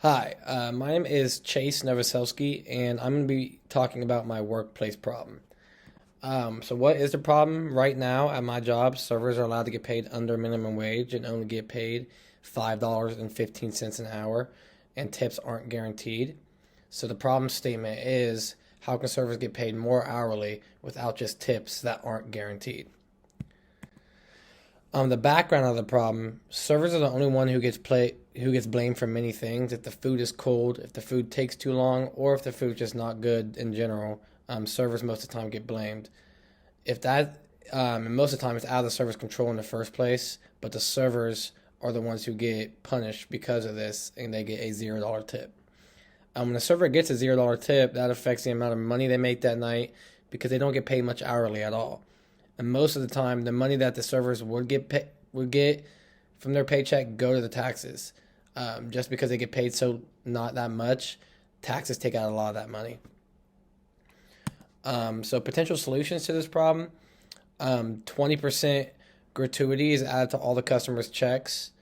Hi, my name is Chase Novoselsky, and I'm going to be talking about my workplace problem. So, what is the problem right now at my job? Servers are allowed to get paid under minimum wage and only get paid $5.15 an hour, and tips aren't guaranteed. So, the problem statement is how can servers get paid more hourly without just tips that aren't guaranteed? The background of the problem, servers are the only one who gets blamed for many things. If the food is cold, if the food takes too long, or if the food's just not good in general, servers most of the time get blamed. If that, and most of the time it's out of the server's control in the first place, but the servers are the ones who get punished because of this, and they get a $0 tip. When a server gets a $0 tip, that affects the amount of money they make that night because they don't get paid much hourly at all. And most of the time, the money that the servers would get from their paycheck go to the taxes. Just because they get paid so not that much, taxes take out a lot of that money. So potential solutions to this problem: 20% gratuity is added to all the customers' checks.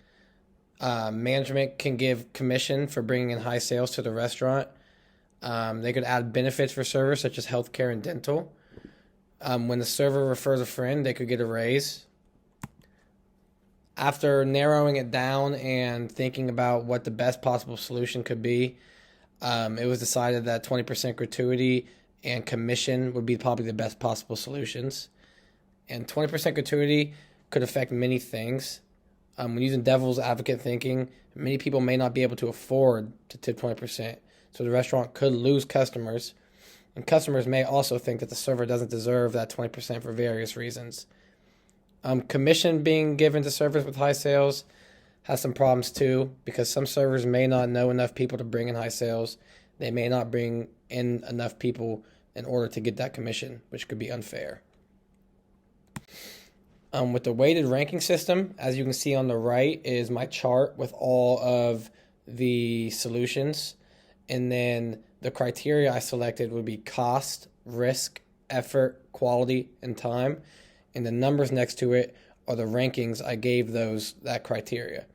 Management can give commission for bringing in high sales to the restaurant. They could add benefits for servers such as healthcare and dental. When the server refers a friend, they could get a raise. After narrowing it down and thinking about what the best possible solution could be, it was decided that 20% gratuity and commission would be probably the best possible solutions. And 20% gratuity could affect many things. When using devil's advocate thinking, many people may not be able to afford to tip 20%, so the restaurant could lose customers. And customers may also think that the server doesn't deserve that 20% for various reasons. Commission being given to servers with high sales has some problems too, because some servers may not know enough people to bring in high sales. They may not bring in enough people in order to get that commission, which could be unfair. With the weighted ranking system, as you can see on the right, is my chart with all of the solutions. And then the criteria I selected would be cost, risk, effort, quality, and time. And the numbers next to it are the rankings I gave that criteria.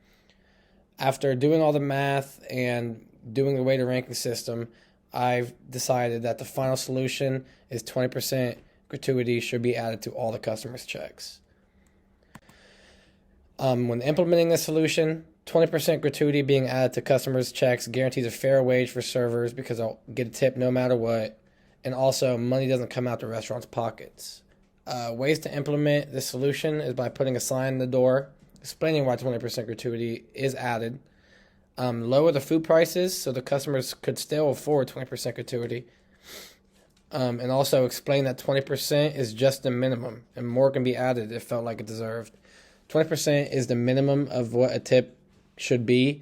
After doing all the math and doing the weighted ranking system, I've decided that the final solution is 20% gratuity should be added to all the customers' checks. When implementing this solution, 20% gratuity being added to customers' checks guarantees a fair wage for servers because they'll get a tip no matter what. And also, money doesn't come out the restaurant's pockets. Ways to implement this solution is by putting a sign in the door explaining why 20% gratuity is added. Lower the food prices so the customers could still afford 20% gratuity. And also explain that 20% is just the minimum and more can be added if felt like it deserved. 20% is the minimum of what a tip should be.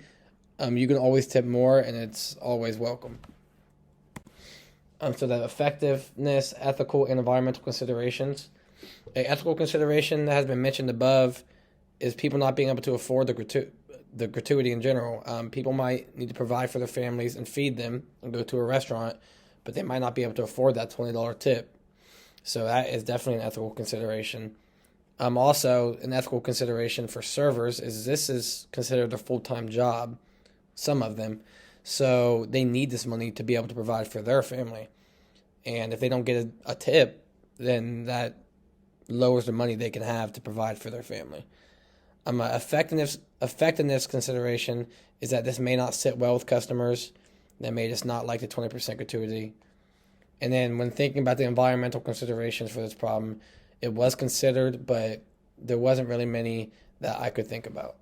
You can always tip more, and it's always welcome. So the effectiveness, ethical, and environmental considerations. An ethical consideration that has been mentioned above is people not being able to afford the gratuity in general. People might need to provide for their families and feed them and go to a restaurant, but they might not be able to afford that $20 tip. So that is definitely an ethical consideration. Also, an ethical consideration for servers is this is considered a full-time job, some of them. So they need this money to be able to provide for their family. And if they don't get a tip, then that lowers the money they can have to provide for their family. Effectiveness consideration is that this may not sit well with customers. They may just not like the 20% gratuity. And then when thinking about the environmental considerations for this problem, it was considered, but there wasn't really many that I could think about.